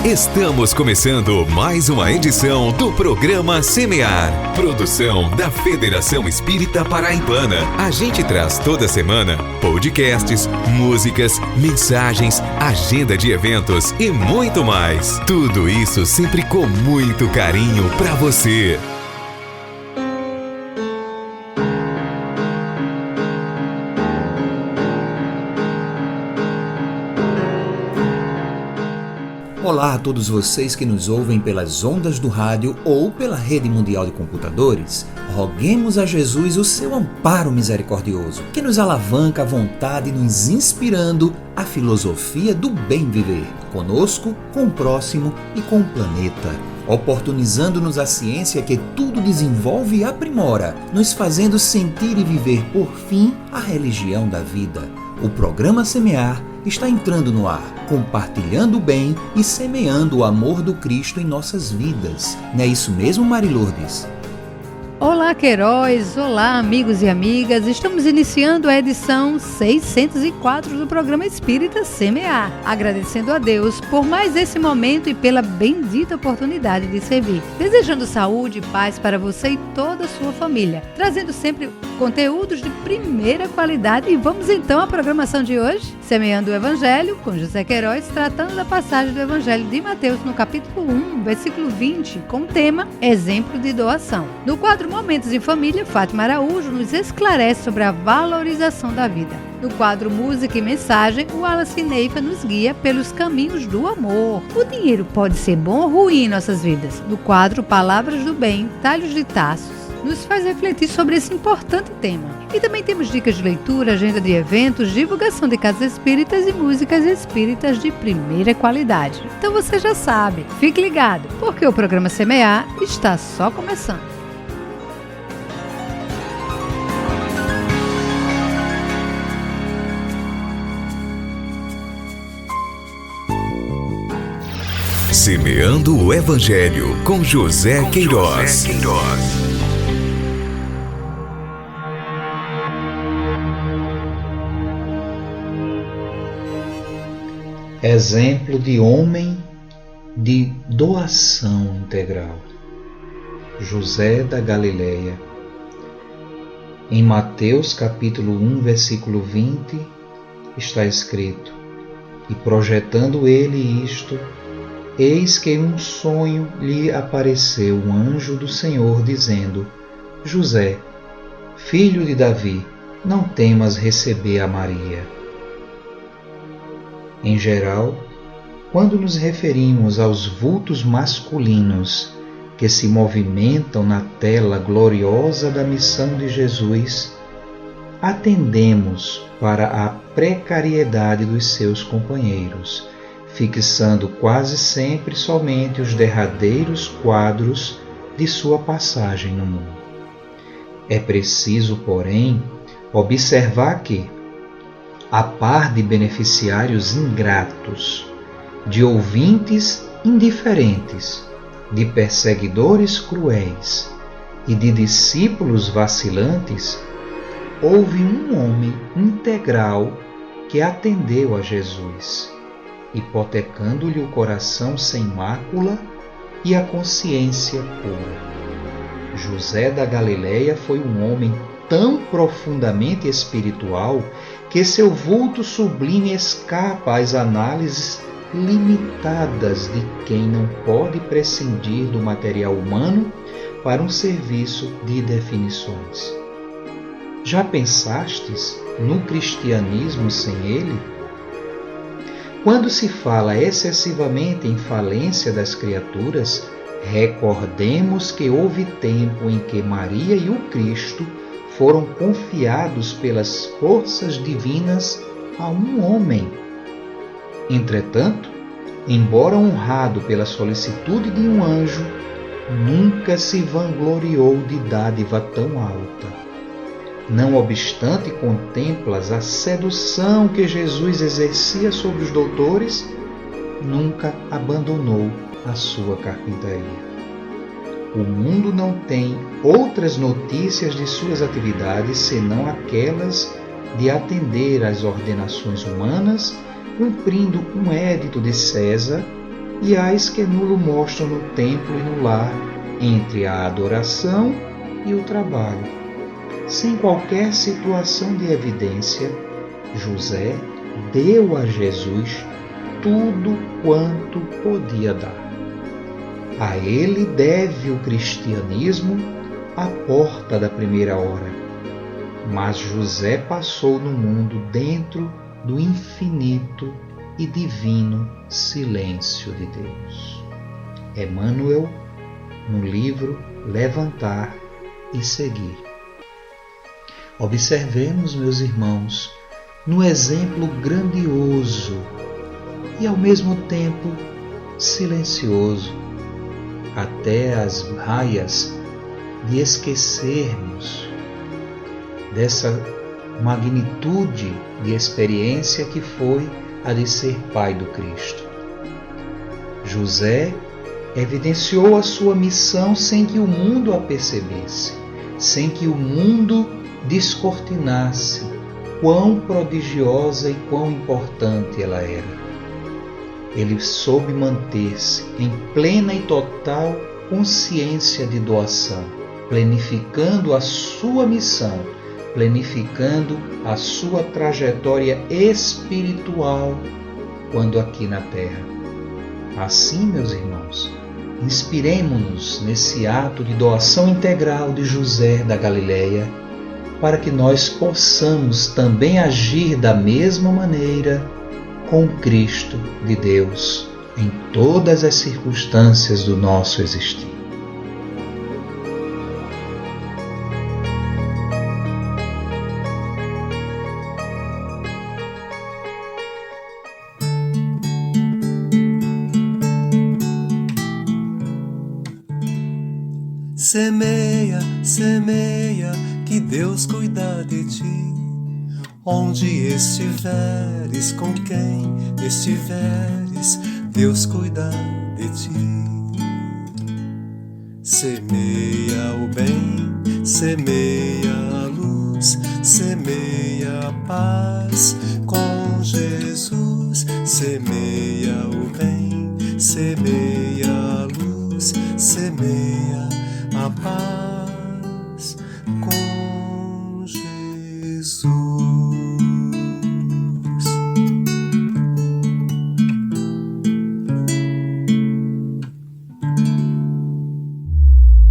Estamos começando mais uma edição do programa Semear, produção da Federação Espírita Paraibana. A gente traz toda semana podcasts, músicas, mensagens, agenda de eventos e muito mais. Tudo isso sempre com muito carinho para você. Olá a todos vocês que nos ouvem pelas ondas do rádio ou pela rede mundial de computadores. Roguemos a Jesus o seu amparo misericordioso, que nos alavanca à vontade, nos inspirando a filosofia do bem viver, conosco, com o próximo e com o planeta, oportunizando-nos a ciência que tudo desenvolve e aprimora, nos fazendo sentir e viver por fim a religião da vida. O programa Semear está entrando no ar, compartilhando o bem e semeando o amor do Cristo em nossas vidas. Não é isso mesmo, Mari Lourdes? Olá, Queiroz! Olá, amigos e amigas! Estamos iniciando a edição 604 do programa Espírita Semear, agradecendo a Deus por mais esse momento e pela bendita oportunidade de servir. Desejando saúde e paz para você e toda a sua família, trazendo sempre conteúdos de primeira qualidade. E vamos então à programação de hoje, Semeando o Evangelho, com José Queiroz, tratando da passagem do Evangelho de Mateus, no capítulo 1, versículo 20, com o tema Exemplo de Doação. No quadro Momentos em Família, Fátima Araújo nos esclarece sobre a valorização da vida. No quadro Música e Mensagem, o Wallace Neifa nos guia pelos caminhos do amor. O dinheiro pode ser bom ou ruim em nossas vidas. No quadro Palavras do Bem, Talhos de Taços, nos faz refletir sobre esse importante tema. E também temos dicas de leitura, agenda de eventos, divulgação de casas espíritas e músicas espíritas de primeira qualidade. Então você já sabe, fique ligado, porque o programa Semear está só começando. Semeando o Evangelho, com José Queiroz. Exemplo de homem de doação integral. José da Galileia. Em Mateus capítulo 1, versículo 20, está escrito: E projetando ele isto, eis que em um sonho lhe apareceu um anjo do Senhor, dizendo: José, filho de Davi, não temas receber a Maria. Em geral, quando nos referimos aos vultos masculinos que se movimentam na tela gloriosa da missão de Jesus, atendemos para a precariedade dos seus companheiros, fixando quase sempre somente os derradeiros quadros de sua passagem no mundo. É preciso, porém, observar que, a par de beneficiários ingratos, de ouvintes indiferentes, de perseguidores cruéis e de discípulos vacilantes, houve um homem integral que atendeu a Jesus, hipotecando-lhe o coração sem mácula e a consciência pura. José da Galileia foi um homem tão profundamente espiritual que seu vulto sublime escapa às análises limitadas de quem não pode prescindir do material humano para um serviço de definições. Já pensastes no cristianismo sem ele? Quando se fala excessivamente em falência das criaturas, recordemos que houve tempo em que Maria e o Cristo foram confiados pelas forças divinas a um homem. Entretanto, embora honrado pela solicitude de um anjo, nunca se vangloriou de dádiva tão alta. Não obstante contemplas a sedução que Jesus exercia sobre os doutores, nunca abandonou a sua carpintaria. O mundo não tem outras notícias de suas atividades senão aquelas de atender às ordenações humanas, cumprindo um édito de César e as que nulo mostram no templo e no lar, entre a adoração e o trabalho. Sem qualquer situação de evidência, José deu a Jesus tudo quanto podia dar. A ele deve o cristianismo a porta da primeira hora. Mas José passou no mundo dentro do infinito e divino silêncio de Deus. Emmanuel, no livro Levantar e Seguir. Observemos, meus irmãos, no exemplo grandioso e ao mesmo tempo silencioso, até as raias de esquecermos dessa magnitude de experiência que foi a de ser pai do Cristo. José evidenciou a sua missão sem que o mundo a percebesse, sem que o mundo descortinasse quão prodigiosa e quão importante ela era. Ele soube manter-se em plena e total consciência de doação, planificando a sua missão, planificando a sua trajetória espiritual quando aqui na Terra. Assim, meus irmãos, inspiremo-nos nesse ato de doação integral de José da Galileia, para que nós possamos também agir da mesma maneira com Cristo de Deus em todas as circunstâncias do nosso existir. Semeia, semeia, que Deus cuida de ti. Onde estiveres, com quem estiveres, Deus cuida de ti. Semeia o bem, semeia a luz, semeia a paz com Jesus. Semeia o bem, semeia a luz, semeia a paz com Jesus.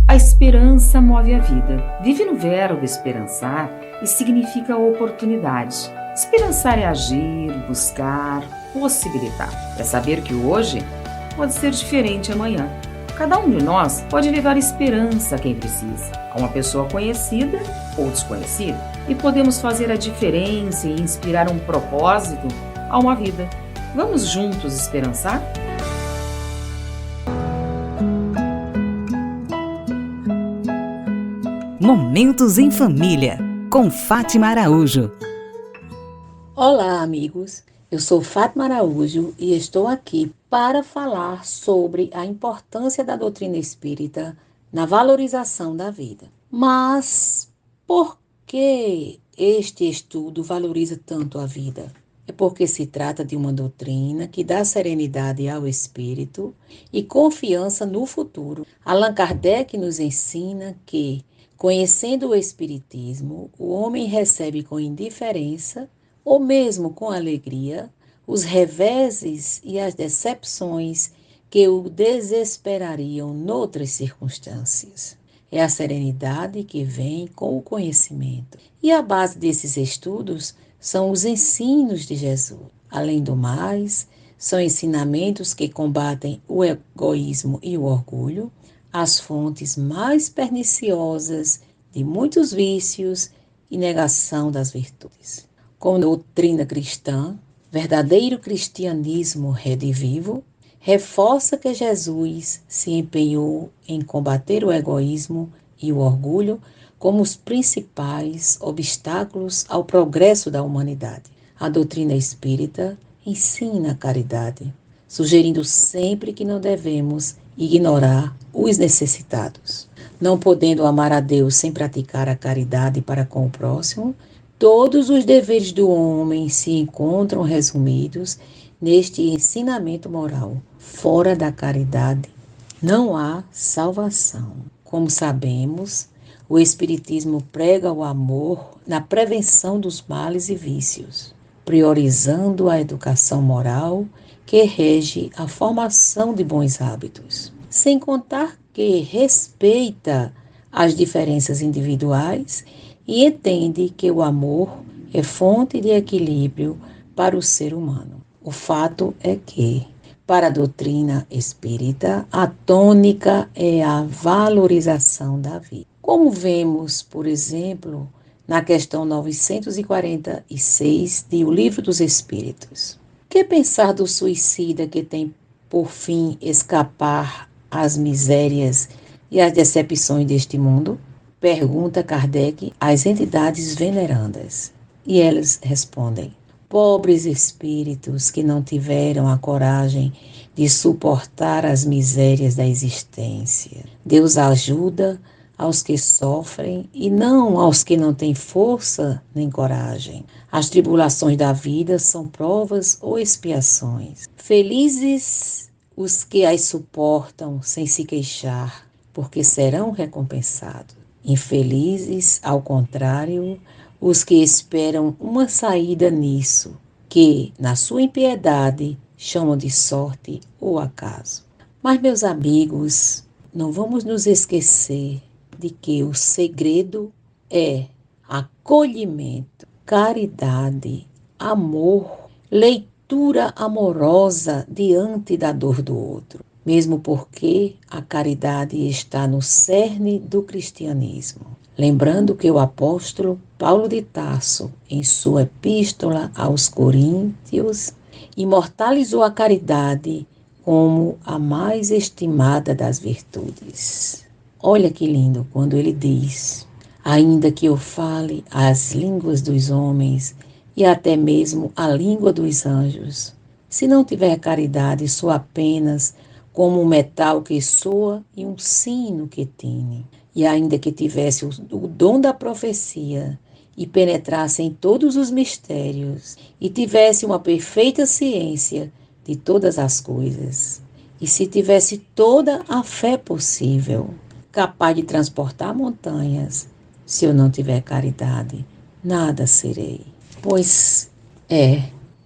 A esperança move a vida. Vive no verbo esperançar e significa oportunidade. Esperançar é agir, buscar, possibilitar. É saber que hoje pode ser diferente amanhã. Cada um de nós pode levar esperança a quem precisa, a uma pessoa conhecida ou desconhecida, e podemos fazer a diferença e inspirar um propósito a uma vida. Vamos juntos esperançar? Momentos em Família, com Fátima Araújo. Olá, amigos. Eu sou Fátima Araújo e estou aqui para falar sobre a importância da doutrina espírita na valorização da vida. Mas por que este estudo valoriza tanto a vida? É porque se trata de uma doutrina que dá serenidade ao espírito e confiança no futuro. Allan Kardec nos ensina que, conhecendo o espiritismo, o homem recebe com indiferença ou mesmo com alegria, os reveses e as decepções que o desesperariam noutras circunstâncias. É a serenidade que vem com o conhecimento. E a base desses estudos são os ensinos de Jesus. Além do mais, são ensinamentos que combatem o egoísmo e o orgulho, as fontes mais perniciosas de muitos vícios e negação das virtudes. Com doutrina cristã, verdadeiro cristianismo redivivo, reforça que Jesus se empenhou em combater o egoísmo e o orgulho como os principais obstáculos ao progresso da humanidade. A doutrina espírita ensina a caridade, sugerindo sempre que não devemos ignorar os necessitados. Não podendo amar a Deus sem praticar a caridade para com o próximo, todos os deveres do homem se encontram resumidos neste ensinamento moral. Fora da caridade não há salvação. Como sabemos, o Espiritismo prega o amor na prevenção dos males e vícios, priorizando a educação moral que rege a formação de bons hábitos, sem contar que respeita as diferenças individuais e entende que o amor é fonte de equilíbrio para o ser humano. O fato é que, para a doutrina espírita, a tônica é a valorização da vida. Como vemos, por exemplo, na questão 946 de O Livro dos Espíritos. Que pensar do suicida que tem por fim escapar às misérias e às decepções deste mundo? Pergunta Kardec às entidades venerandas. E elas respondem: pobres espíritos que não tiveram a coragem de suportar as misérias da existência. Deus ajuda aos que sofrem e não aos que não têm força nem coragem. As tribulações da vida são provas ou expiações. Felizes os que as suportam sem se queixar, porque serão recompensados. Infelizes, ao contrário, os que esperam uma saída nisso, que, na sua impiedade, chamam de sorte ou acaso. Mas, meus amigos, não vamos nos esquecer de que o segredo é acolhimento, caridade, amor, leitura amorosa diante da dor do outro. Mesmo porque a caridade está no cerne do cristianismo. Lembrando que o apóstolo Paulo de Tarso, em sua epístola aos Coríntios, imortalizou a caridade como a mais estimada das virtudes. Olha que lindo quando ele diz: ainda que eu fale as línguas dos homens e até mesmo a língua dos anjos, se não tiver caridade, sou apenas como um metal que soa e um sino que tine. E ainda que tivesse o dom da profecia e penetrasse em todos os mistérios e tivesse uma perfeita ciência de todas as coisas, e se tivesse toda a fé possível, capaz de transportar montanhas, se eu não tiver caridade, nada serei. Pois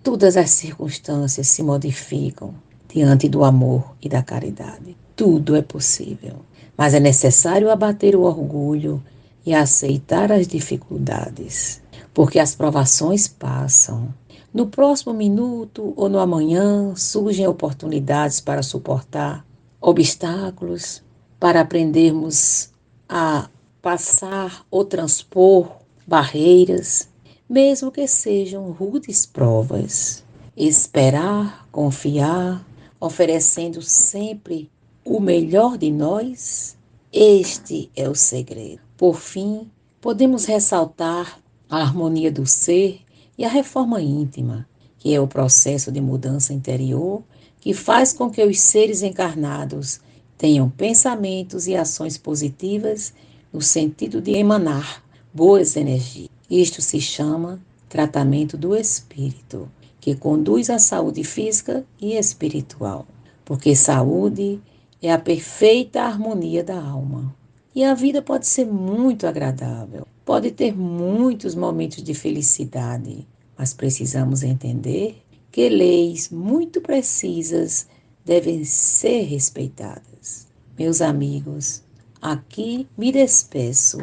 todas as circunstâncias se modificam diante do amor e da caridade. Tudo é possível, mas é necessário abater o orgulho e aceitar as dificuldades, porque as provações passam. No próximo minuto ou no amanhã surgem oportunidades para suportar obstáculos, para aprendermos a passar ou transpor barreiras, mesmo que sejam rudes provas. Esperar, confiar, oferecendo sempre o melhor de nós, este é o segredo. Por fim, podemos ressaltar a harmonia do ser e a reforma íntima, que é o processo de mudança interior que faz com que os seres encarnados tenham pensamentos e ações positivas no sentido de emanar boas energias. Isto se chama tratamento do espírito, que conduz à saúde física e espiritual, porque saúde é a perfeita harmonia da alma. E a vida pode ser muito agradável, pode ter muitos momentos de felicidade, mas precisamos entender que leis muito precisas devem ser respeitadas. Meus amigos, aqui me despeço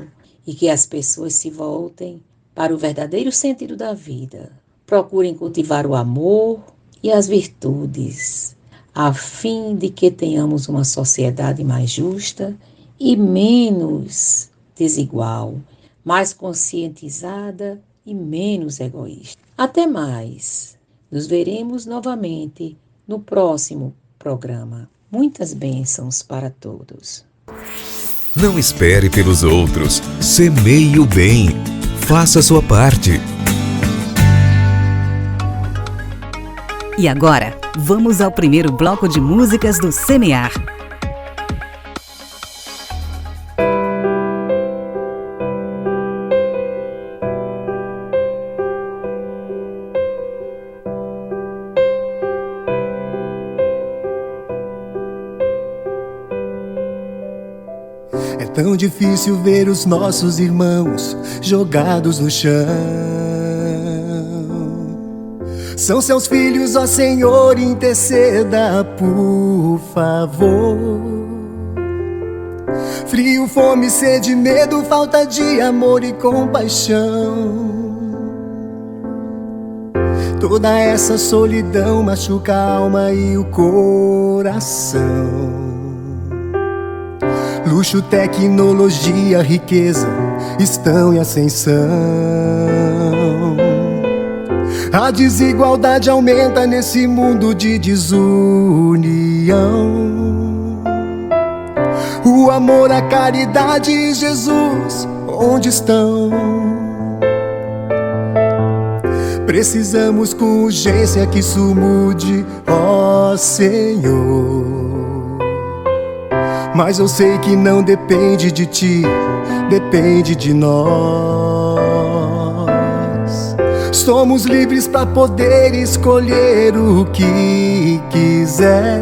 e que as pessoas se voltem para o verdadeiro sentido da vida. Procurem cultivar o amor e as virtudes, a fim de que tenhamos uma sociedade mais justa e menos desigual, mais conscientizada e menos egoísta. Até mais. Nos veremos novamente no próximo programa. Muitas bênçãos para todos. Não espere pelos outros. Semeie o bem. Faça a sua parte. E agora, vamos ao primeiro bloco de músicas do Semear. É tão difícil ver os nossos irmãos jogados no chão. São seus filhos, ó Senhor, interceda, por favor. Frio, fome, sede, medo, falta de amor e compaixão. Toda essa solidão machuca a alma e o coração. Luxo, tecnologia, riqueza estão em ascensão. A desigualdade aumenta nesse mundo de desunião. O amor, a caridade e Jesus, onde estão? Precisamos com urgência que isso mude, ó Senhor. Mas eu sei que não depende de ti, depende de nós. Somos livres para poder escolher o que quiser.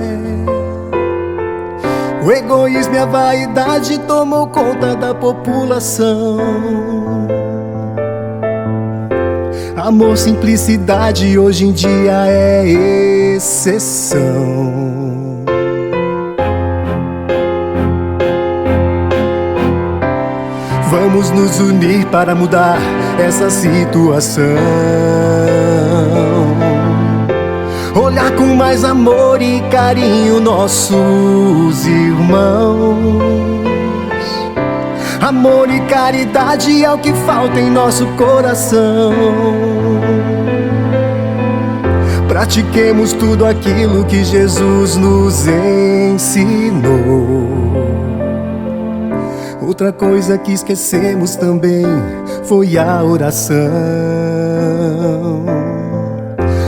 O egoísmo e a vaidade tomou conta da população. Amor, simplicidade hoje em dia é exceção. Vamos nos unir para mudar essa situação. Olhar com mais amor e carinho nossos irmãos. Amor e caridade é o que falta em nosso coração. Pratiquemos tudo aquilo que Jesus nos ensinou. Outra coisa que esquecemos também foi a oração.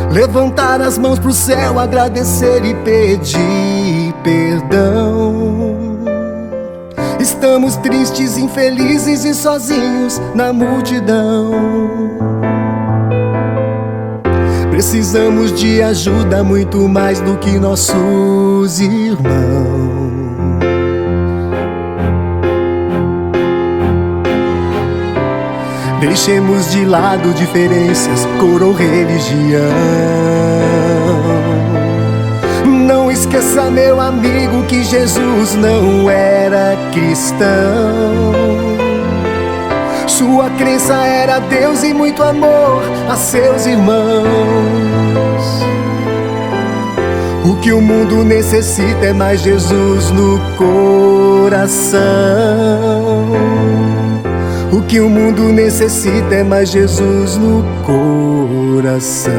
Levantar as mãos pro céu, agradecer e pedir perdão. Estamos tristes, infelizes e sozinhos na multidão. Precisamos de ajuda muito mais do que nossos irmãos. Deixemos de lado diferenças, cor ou religião. Não esqueça, meu amigo, que Jesus não era cristão. Sua crença era Deus e muito amor a seus irmãos. O que o mundo necessita é mais Jesus no coração. O que o mundo necessita é mais Jesus no coração.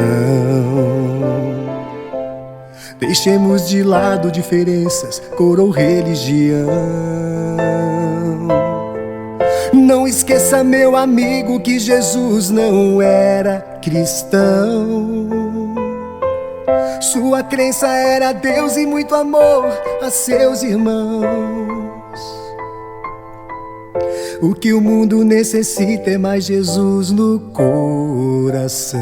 Deixemos de lado diferenças, cor ou religião. Não esqueça, meu amigo, que Jesus não era cristão. Sua crença era Deus e muito amor a seus irmãos. O que o mundo necessita é mais Jesus no coração.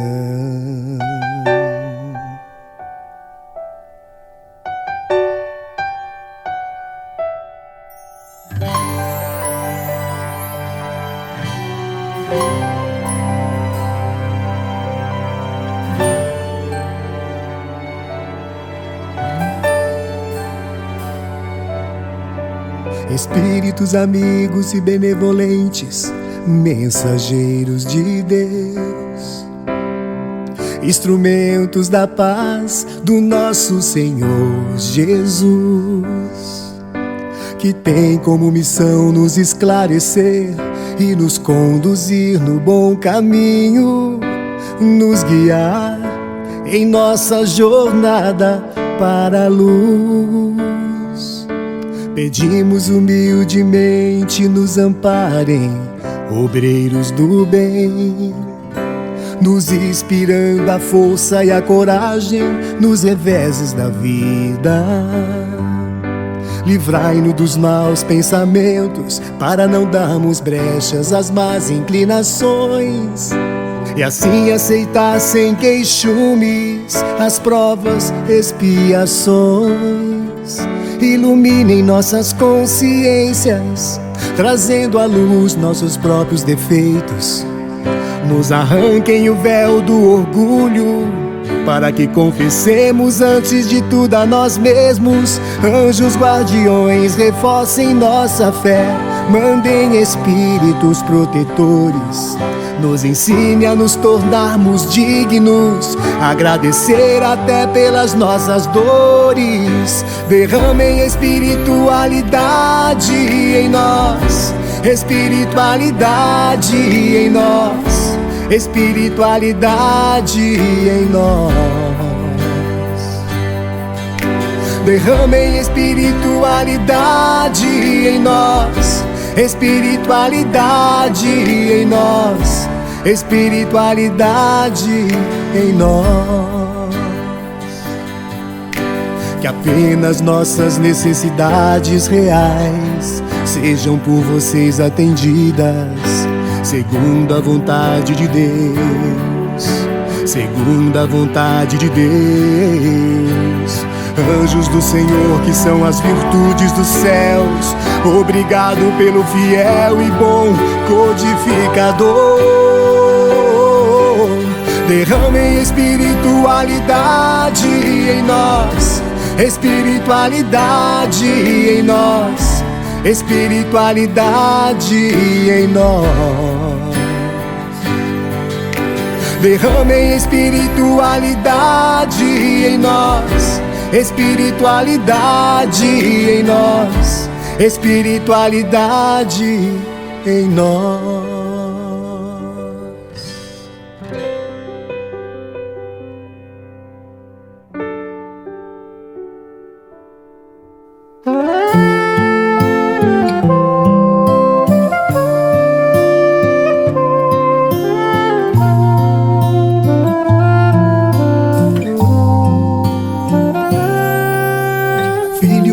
Espíritos amigos e benevolentes, mensageiros de Deus, instrumentos da paz do nosso Senhor Jesus, que tem como missão nos esclarecer e nos conduzir no bom caminho, nos guiar em nossa jornada para a luz. Pedimos humildemente, nos amparem, obreiros do bem, nos inspirando a força e a coragem nos reveses da vida. Livrai-nos dos maus pensamentos, para não darmos brechas às más inclinações, e assim aceitar sem queixumes as provas, expiações. Iluminem nossas consciências trazendo à luz nossos próprios defeitos. Nos arranquem o véu do orgulho, para que confessemos antes de tudo a nós mesmos. Anjos guardiões, reforcem nossa fé, mandem espíritos protetores, nos ensine a nos tornarmos dignos, agradecer até pelas nossas dores. Derramem espiritualidade em nós, espiritualidade em nós, espiritualidade em nós. Derramem espiritualidade em nós, espiritualidade em nós, espiritualidade em nós. Que apenas nossas necessidades reais sejam por vocês atendidas, segundo a vontade de Deus, segundo a vontade de Deus. Anjos do Senhor, que são as virtudes dos céus, obrigado pelo fiel e bom codificador. Derramem espiritualidade em nós, espiritualidade em nós, espiritualidade em nós. Derramem espiritualidade em nós, espiritualidade em nós, espiritualidade em nós.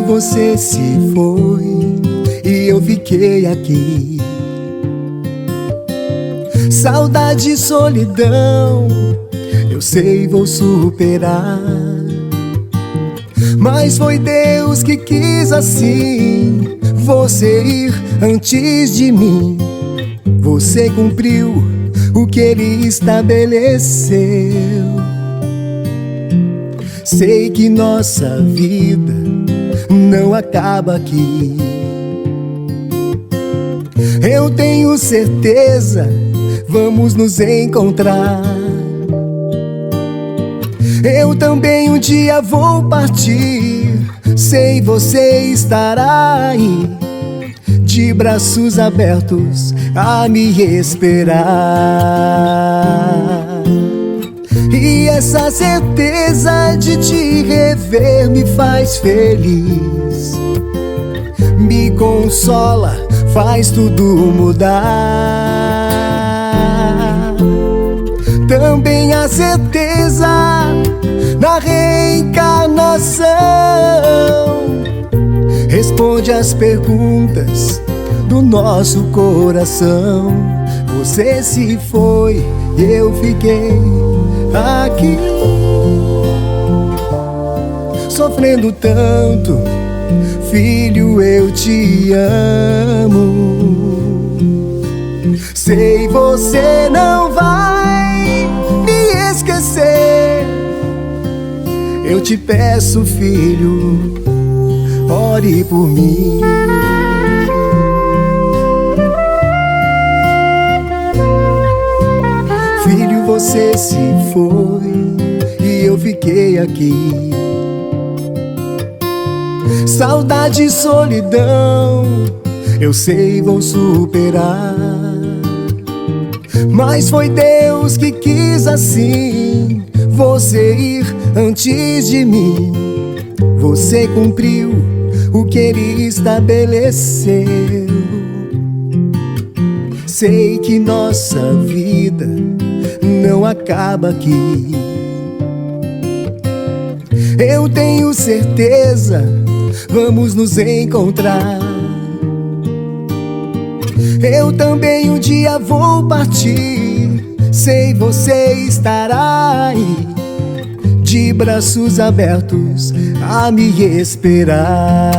Você se foi e eu fiquei aqui. Saudade e solidão, eu sei vou superar. Mas foi Deus que quis assim você ir antes de mim. Você cumpriu o que Ele estabeleceu. Sei que nossa vida não acaba aqui. Eu tenho certeza, vamos nos encontrar. Eu também um dia vou partir, sei você estará aí, de braços abertos a me esperar. E essa certeza de te rever me faz feliz, me consola, faz tudo mudar. Também a certeza da reencarnação responde às perguntas do nosso coração. Você se foi e eu fiquei aqui, sofrendo tanto, filho, eu te amo. Sei você não vai me esquecer. Eu te peço, filho, ore por mim. Filho, você se foi e eu fiquei aqui. Saudade e solidão, eu sei vou superar. Mas foi Deus que quis assim você ir antes de mim. Você cumpriu o que Ele estabeleceu. Sei que nossa vida não acaba aqui. Eu tenho certeza, vamos nos encontrar. Eu também um dia vou partir, sei você estará aí, de braços abertos a me esperar.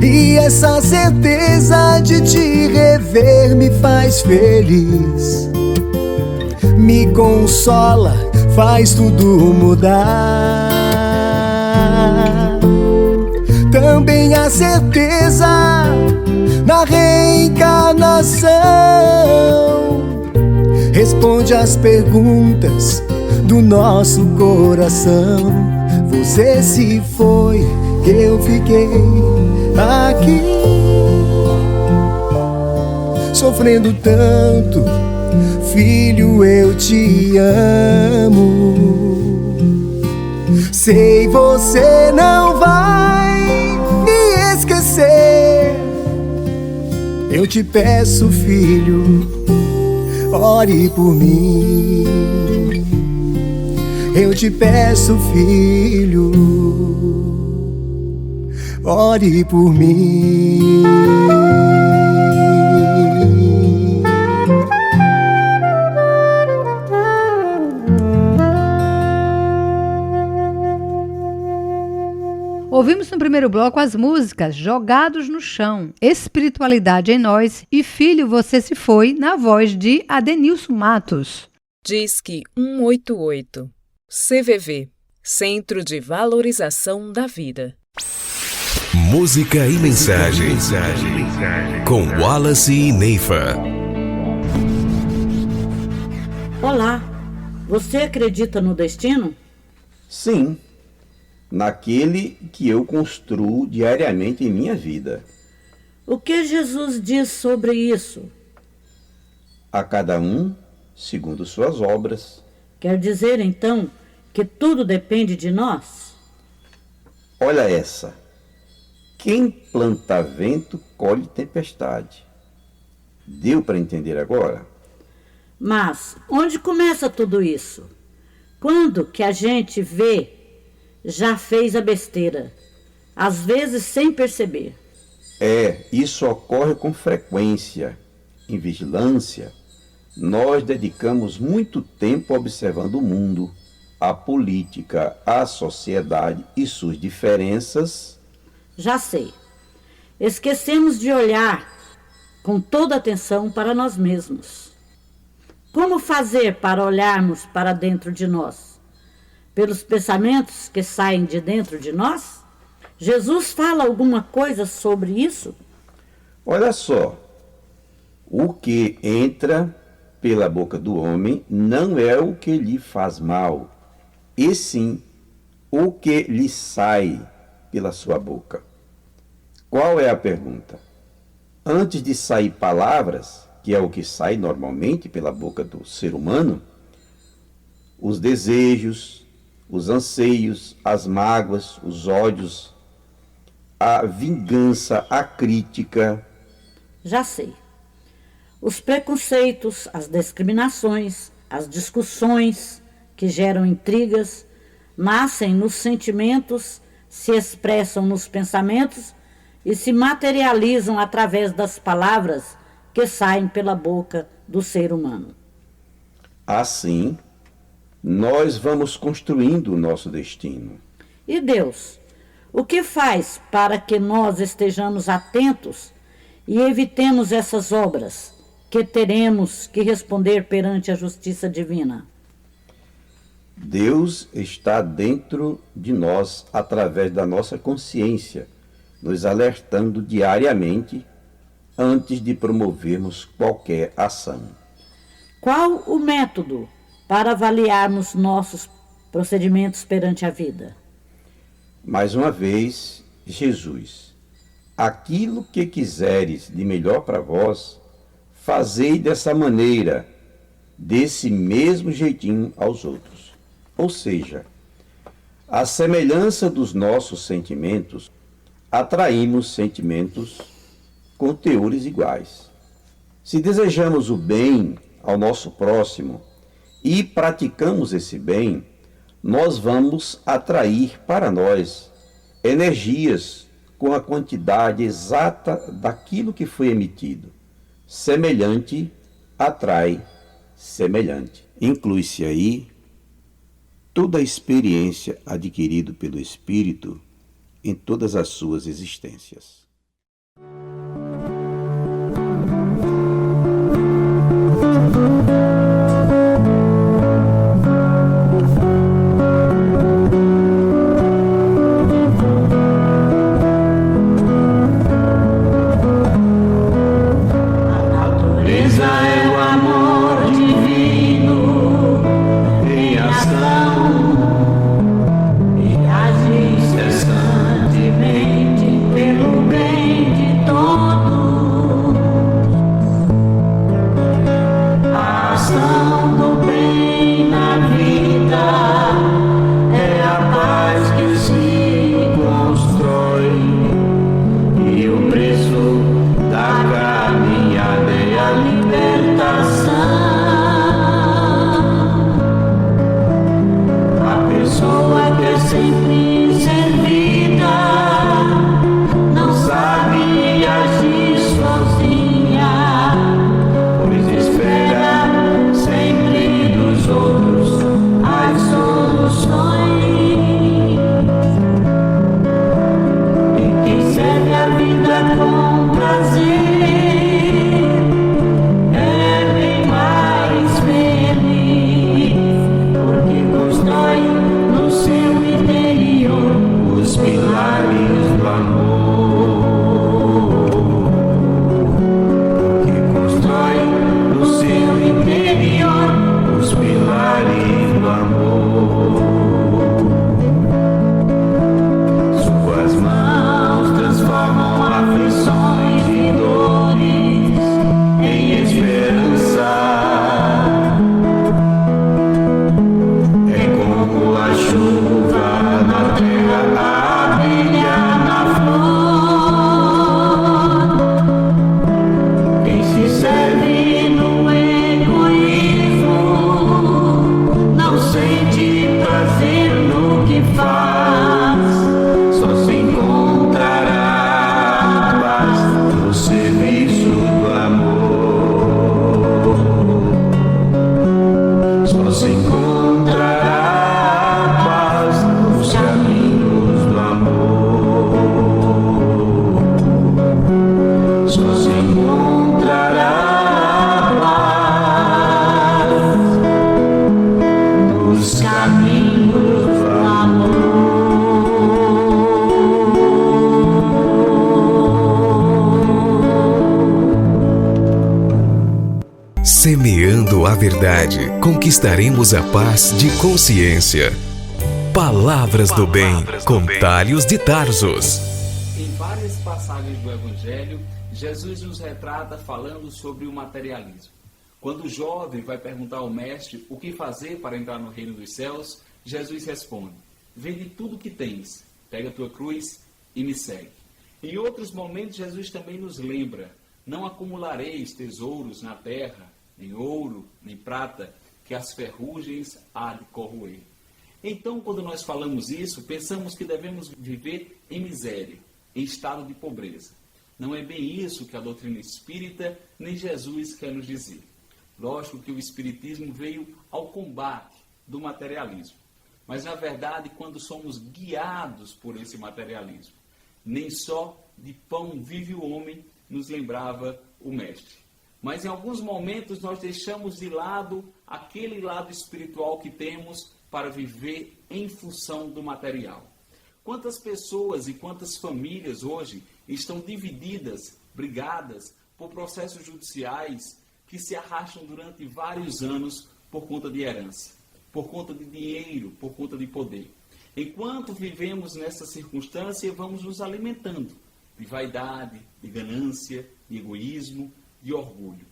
E essa certeza de te rever me faz feliz, me consola, faz tudo mudar. Também a certeza na reencarnação responde às perguntas do nosso coração. Você se foi, eu fiquei aqui, sofrendo tanto. Filho, eu te amo. Sei, você não vai me esquecer. Eu te peço, filho, ore por mim. Eu te peço, filho, ore por mim. Ouvimos no primeiro bloco as músicas Jogados no Chão, Espiritualidade em Nós e Filho, Você Se Foi, na voz de Adenilson Matos. Disque 188, CVV, Centro de Valorização da Vida. Música e mensagem, com Wallace e Neifa. Olá, você acredita no destino? Sim, naquele que eu construo diariamente em minha vida. O que Jesus diz sobre isso? A cada um, segundo suas obras. Quer dizer, então, que tudo depende de nós? Olha essa. Quem planta vento, colhe tempestade. Deu para entender agora? Mas onde começa tudo isso? Quando que a gente vê, já fez a besteira, às vezes sem perceber. Isso ocorre com frequência. Em vigilância, nós dedicamos muito tempo observando o mundo, a política, a sociedade e suas diferenças. Já sei. Esquecemos de olhar com toda atenção para nós mesmos. Como fazer para olharmos para dentro de nós? Pelos pensamentos que saem de dentro de nós? Jesus fala alguma coisa sobre isso? Olha só, o que entra pela boca do homem não é o que lhe faz mal, e sim o que lhe sai pela sua boca. Qual é a pergunta? Antes de sair palavras, que é o que sai normalmente pela boca do ser humano, os desejos, os anseios, as mágoas, os ódios, a vingança, a crítica. Já sei. Os preconceitos, as discriminações, as discussões que geram intrigas, nascem nos sentimentos, se expressam nos pensamentos e se materializam através das palavras que saem pela boca do ser humano. Assim, nós vamos construindo o nosso destino. E Deus, o que faz para que nós estejamos atentos e evitemos essas obras que teremos que responder perante a justiça divina? Deus está dentro de nós através da nossa consciência, nos alertando diariamente antes de promovermos qualquer ação. Qual o método para avaliarmos nossos procedimentos perante a vida? Mais uma vez, Jesus, aquilo que quiseres de melhor para vós, fazei dessa maneira, desse mesmo jeitinho aos outros. Ou seja, à semelhança dos nossos sentimentos, atraímos sentimentos com teores iguais. Se desejamos o bem ao nosso próximo e praticamos esse bem, nós vamos atrair para nós energias com a quantidade exata daquilo que foi emitido. Semelhante atrai semelhante. Inclui-se aí toda a experiência adquirida pelo Espírito em todas as suas existências. Semeando a verdade, conquistaremos a paz de consciência. Palavras do Bem, com Thales de Tarsos. Em várias passagens do Evangelho, Jesus nos retrata falando sobre o materialismo. Quando o jovem vai perguntar ao mestre o que fazer para entrar no reino dos céus, Jesus responde: vende tudo o que tens, pega a tua cruz e me segue. Em outros momentos, Jesus também nos lembra: não acumulareis tesouros na terra, nem ouro, nem prata, que as ferrugens há de corroer. Então, quando nós falamos isso, pensamos que devemos viver em miséria, em estado de pobreza. Não é bem isso que a doutrina espírita, nem Jesus quer nos dizer. Lógico que o espiritismo veio ao combate do materialismo. Mas, na verdade, quando somos guiados por esse materialismo, nem só de pão vive o homem, nos lembrava o Mestre. Mas em alguns momentos nós deixamos de lado aquele lado espiritual que temos para viver em função do material. Quantas pessoas e quantas famílias hoje estão divididas, brigadas por processos judiciais que se arrastam durante vários anos por conta de herança, por conta de dinheiro, por conta de poder. Enquanto vivemos nessa circunstância, vamos nos alimentando de vaidade, de ganância, de egoísmo, de orgulho.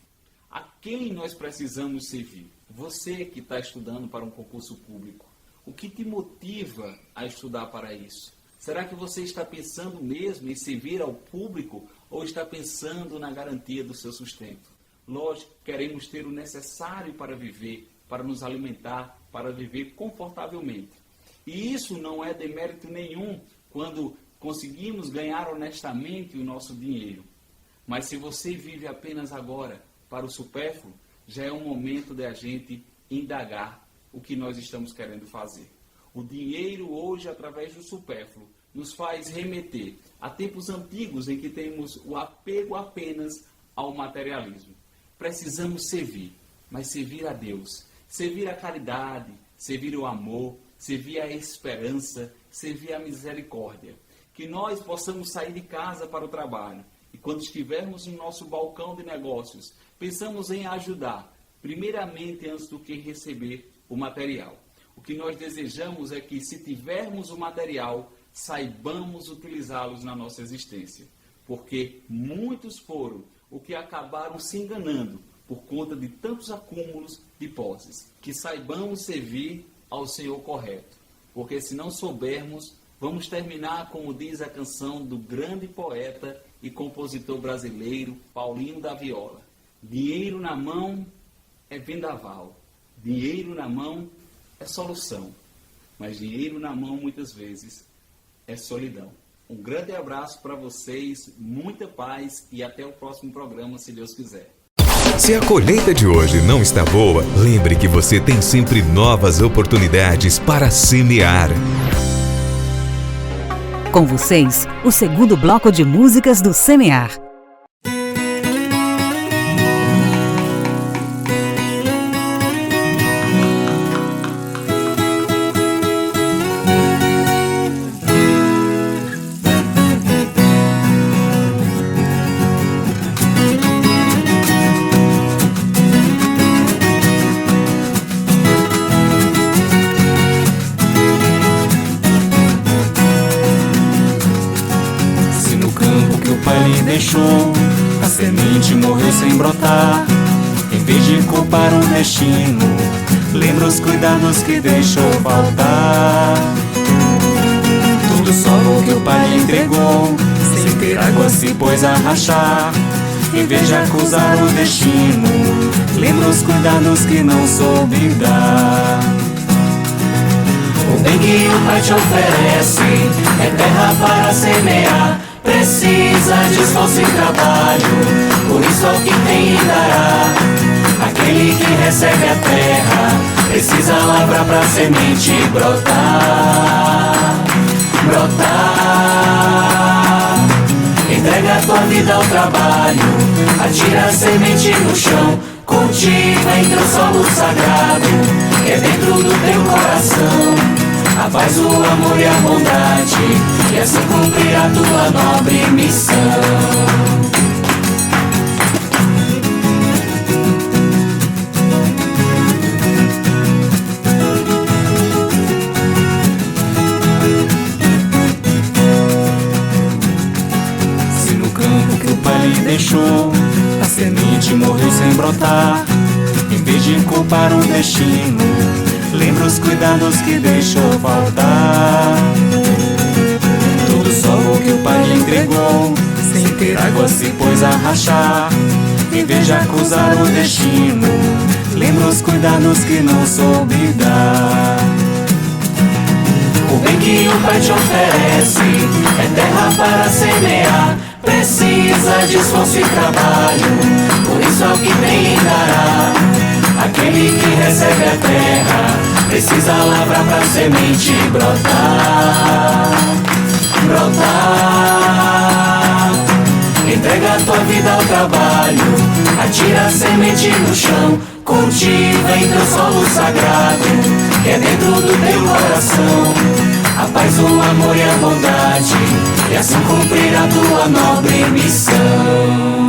A quem nós precisamos servir? Você que está estudando para um concurso público, o que te motiva a estudar para isso? Será que você está pensando mesmo em servir ao público ou está pensando na garantia do seu sustento? Lógico, queremos ter o necessário para viver, para nos alimentar, para viver confortavelmente. E isso não é demérito nenhum quando conseguimos ganhar honestamente o nosso dinheiro. Mas se você vive apenas agora para o supérfluo, já é um momento de a gente indagar o que nós estamos querendo fazer. O dinheiro hoje, através do supérfluo, nos faz remeter a tempos antigos em que temos o apego apenas ao materialismo. Precisamos servir. mas servir a Deus, servir a caridade, servir o amor, servir a esperança, servir a misericórdia. Que nós possamos sair de casa para o trabalho e quando estivermos no nosso balcão de negócios, pensamos em ajudar, primeiramente antes do que receber o material. O que nós desejamos é que, se tivermos o material, saibamos utilizá-los na nossa existência. Porque muitos foram os que acabaram se enganando por conta de tantos acúmulos de posses. Que saibamos servir ao Senhor correto. Porque se não soubermos, vamos terminar como diz a canção do grande poeta e compositor brasileiro Paulinho da Viola. Dinheiro na mão é vendaval. Dinheiro na mão é solução, mas dinheiro na mão muitas vezes é solidão. Um grande abraço para vocês, muita paz e até o próximo programa, se Deus quiser. Se a colheita de hoje não está boa, lembre que você tem sempre novas oportunidades para semear. Com vocês, o segundo bloco de músicas do Semear. A semente morreu sem brotar. Em vez de culpar o destino, lembra os cuidados que deixou faltar. Todo solo que o pai entregou, sem ter água se pôs a rachar. Em vez de acusar o destino, lembra os cuidados que não soube dar. O bem que o pai te oferece é terra para semear. Precisa de esforço e trabalho, por isso ao que tem dará. Aquele que recebe a terra precisa lavrar pra semente brotar. Brotar. Entrega a tua vida ao trabalho, atira a semente no chão, cultiva entre o solo sagrado, que é dentro do teu coração. A paz, o amor e a bondade, e assim cumprir a tua nobre missão. Se no campo que o pai lhe deixou, a semente morreu sem brotar, em vez de culpar o destino, lembra os cuidados que deixou faltar. Todo solo que o pai lhe entregou, sem ter água se pôs a rachar. Em vez de acusar o destino, lembra os cuidados que não soube dar. O bem que o pai te oferece é terra para semear. Precisa de esforço e trabalho, por isso ao que tem dará. Aquele que recebe a terra precisa lavrar pra semente brotar. Brotar. Entrega a tua vida ao trabalho, atira a semente no chão, cultiva entre o solo sagrado, que é dentro do teu coração. A paz, o amor e a bondade, e assim cumprir a tua nobre missão.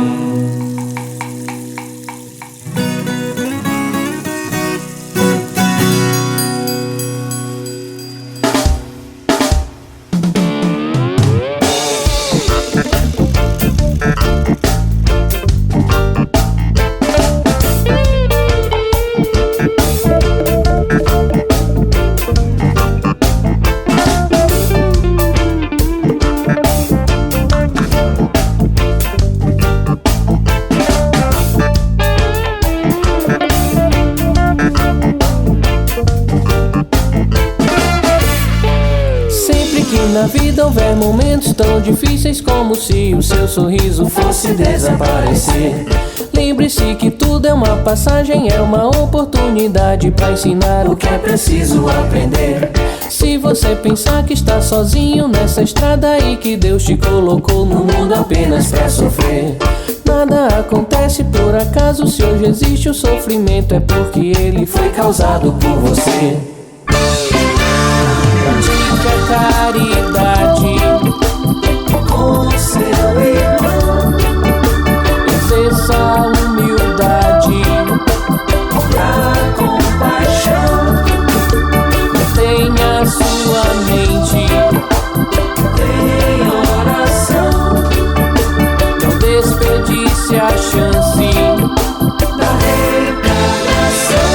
Houver momentos tão difíceis como se o seu sorriso fosse desaparecer. Lembre-se que tudo é uma passagem, é uma oportunidade para ensinar o que é preciso aprender. Se você pensar que está sozinho nessa estrada e que Deus te colocou no mundo apenas para sofrer, nada acontece por acaso. Se hoje existe o sofrimento é porque ele foi causado por você. Pratique a caridade com seu irmão, exerça a humildade e a compaixão. Mantenha sua mente em oração, não desperdice a chance da reencarnação.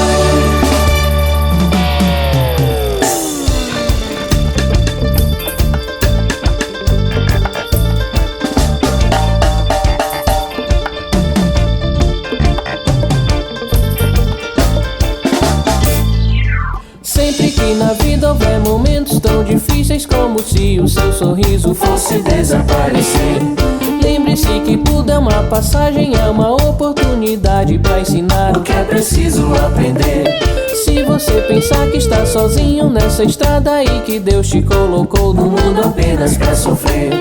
Sempre que na vida houver momentos tão difíceis, como se o seu sorriso fosse desaparecer, lembre-se que tudo é uma passagem, é uma oportunidade para ensinar o que é preciso aprender. Se você pensar que está sozinho nessa estrada e que Deus te colocou no mundo apenas para sofrer,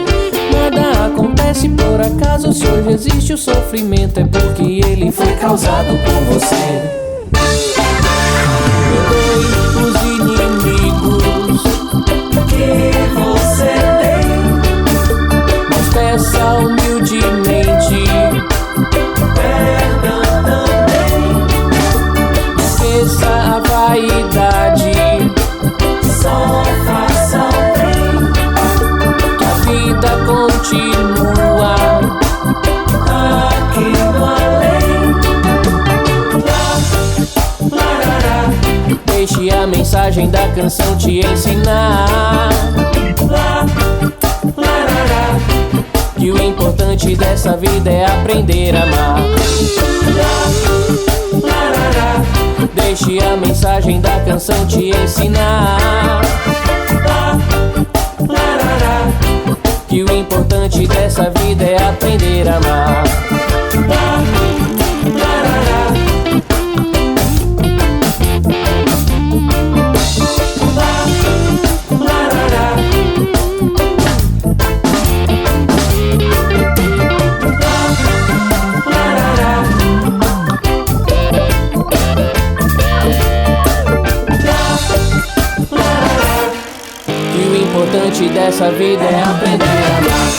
nada acontece por acaso. Se hoje existe o sofrimento é porque ele foi causado por você. Perdoe os inimigos que você tem, mas peça humildemente perdão também. Esqueça a vaidade, só faça o bem, que a vida continua aqui no além. Deixe a mensagem da canção te ensinar que o importante dessa vida é aprender a amar. Deixe a mensagem da canção te ensinar que o importante dessa vida é aprender a amar. O importante dessa vida é aprender a amar.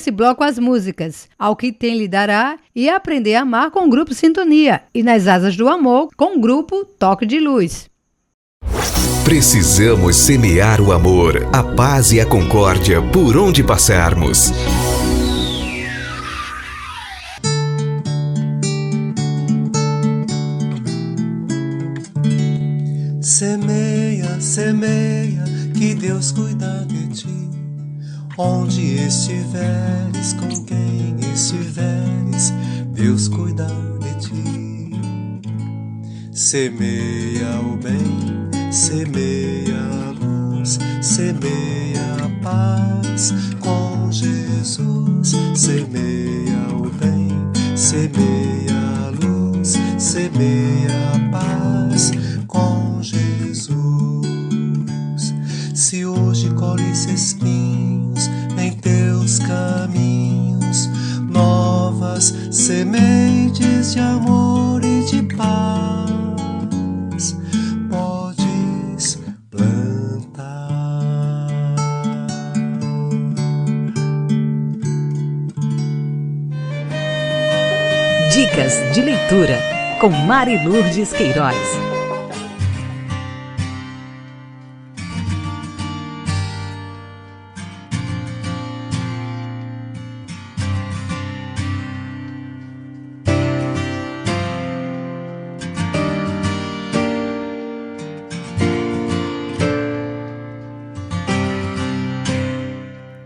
nesse bloco as músicas Ao Que Tem Lhe Dará e Aprender a Amar com o grupo Sintonia, e Nas Asas do Amor com o grupo Toque de Luz. Precisamos semear o amor, a paz e a concórdia por onde passarmos. Semeia, semeia, que Deus cuida de ti. Onde estiveres, com quem estiveres, Deus cuida de ti. Semeia o bem, semeia a luz, semeia a paz com Jesus. Semeia o bem, semeia a luz, semeia a paz com Jesus. Se hoje colhes espinhos em teus caminhos, novas sementes de amor e de paz podes plantar. Dicas de leitura com Mari Lourdes Queiroz.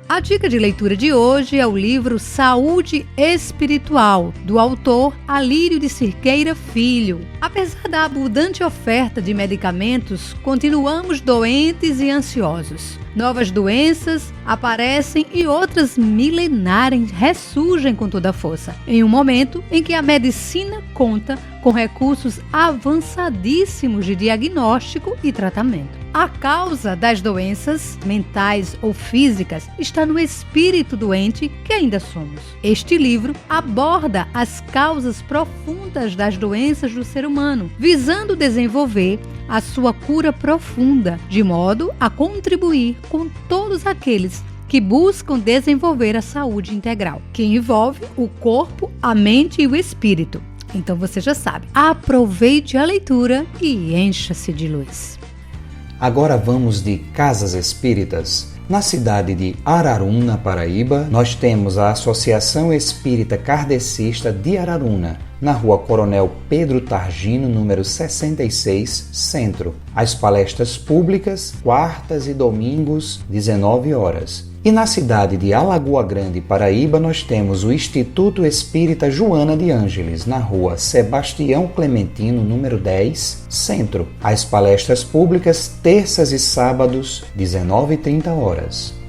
A dica de leitura de hoje é o livro Saúde Espiritual, do autor Alírio de Cirqueira Filho. Apesar da abundante oferta de medicamentos, continuamos doentes e ansiosos. Novas doenças aparecem e outras milenares ressurgem com toda a força, em um momento em que a medicina conta com recursos avançadíssimos de diagnóstico e tratamento. A causa das doenças mentais ou físicas está no espírito doente que ainda somos. Este livro aborda as causas profundas das doenças do ser humano, visando desenvolver a sua cura profunda, de modo a contribuir com todos aqueles que buscam desenvolver a saúde integral, que envolve o corpo, a mente e o espírito. Então você já sabe, aproveite a leitura e encha-se de luz. Agora vamos de Casas Espíritas. Na cidade de Araruna, Paraíba, nós temos a Associação Espírita Kardecista de Araruna, na rua Coronel Pedro Targino, número 66, Centro. As palestras públicas, quartas e domingos, 19 horas. E na cidade de Alagoa Grande, Paraíba, nós temos o Instituto Espírita Joana de Ângeles, na rua Sebastião Clementino, número 10, Centro. As palestras públicas, terças e sábados, 19h30 horas.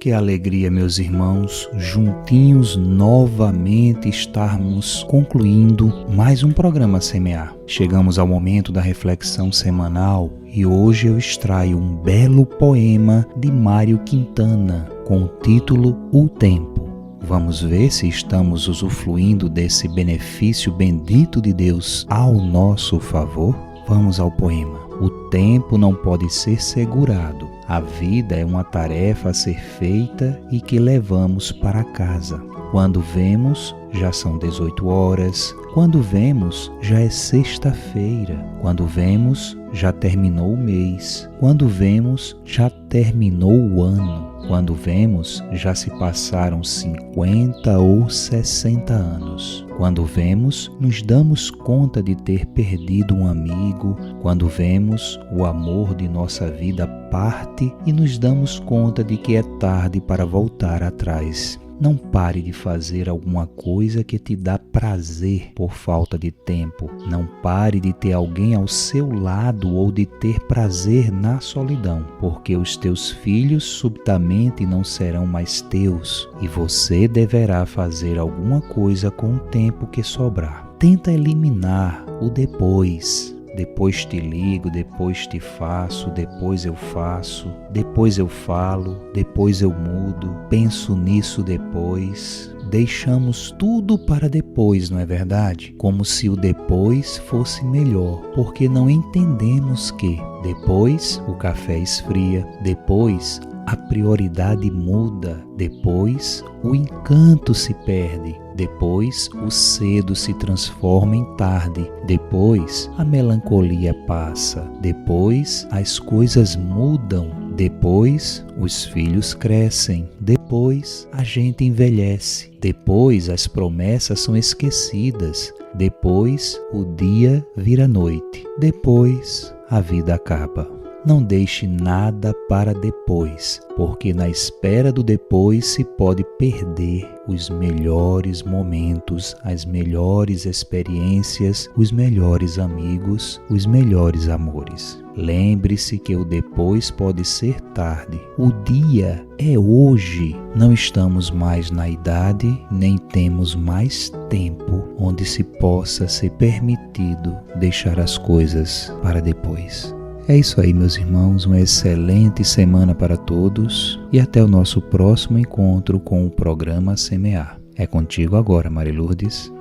Que alegria, meus irmãos, juntinhos novamente estarmos concluindo mais um programa Semear. Chegamos ao momento da reflexão semanal e hoje eu extraio um belo poema de Mário Quintana com o título O Tempo. Vamos ver se estamos usufruindo desse benefício bendito de Deus ao nosso favor? Vamos ao poema. O tempo não pode ser segurado. A vida é uma tarefa a ser feita e que levamos para casa. Quando vemos, já são 18 horas. Quando vemos, já é sexta-feira. Quando vemos, já terminou o mês. Quando vemos, já terminou o ano. Quando vemos, já se passaram 50 ou 60 anos. Quando vemos, nos damos conta de ter perdido um amigo. Quando vemos, o amor de nossa vida parte e nos damos conta de que é tarde para voltar atrás. Não pare de fazer alguma coisa que te dá prazer por falta de tempo. Não pare de ter alguém ao seu lado ou de ter prazer na solidão, porque os teus filhos subitamente não serão mais teus e você deverá fazer alguma coisa com o tempo que sobrar. Tenta eliminar o depois. Depois te ligo, depois te faço, depois eu faço, depois eu falo, depois eu mudo, penso nisso depois. Deixamos tudo para depois, não é verdade? Como se o depois fosse melhor, porque não entendemos que depois o café esfria, depois a prioridade muda, depois o encanto se perde, depois o cedo se transforma em tarde, depois a melancolia passa, depois as coisas mudam, depois os filhos crescem, depois a gente envelhece, depois as promessas são esquecidas, depois o dia vira noite, depois a vida acaba. Não deixe nada para depois, porque na espera do depois se pode perder os melhores momentos, as melhores experiências, os melhores amigos, os melhores amores. Lembre-se que o depois pode ser tarde. O dia é hoje. Não estamos mais na idade, nem temos mais tempo onde se possa ser permitido deixar as coisas para depois. É isso aí, meus irmãos, uma excelente semana para todos e até o nosso próximo encontro com o programa Semear. É contigo agora, Maria Lourdes.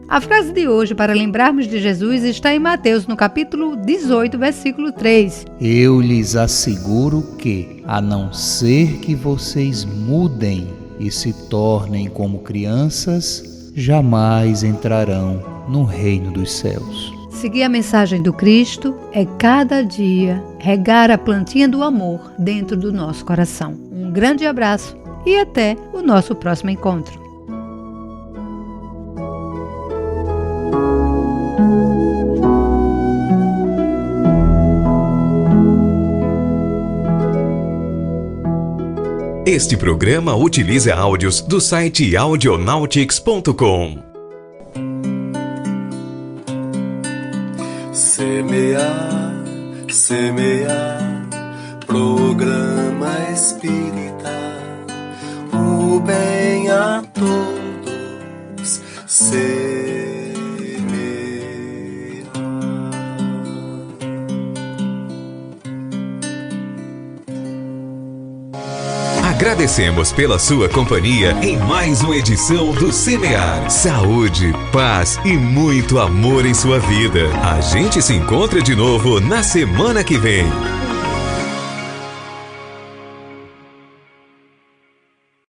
A frase de hoje para lembrarmos de Jesus está em Mateus, no capítulo 18, versículo 3. Eu lhes asseguro que, a não ser que vocês mudem e se tornem como crianças, jamais entrarão no reino dos céus. Seguir a mensagem do Cristo é cada dia regar a plantinha do amor dentro do nosso coração. Um grande abraço e até o nosso próximo encontro. Este programa utiliza áudios do site audionautics.com. Semear, semear, programa espírita, o bem a todos semear. Agradecemos pela sua companhia em mais uma edição do Semear. Saúde, paz e muito amor em sua vida. A gente se encontra de novo na semana que vem.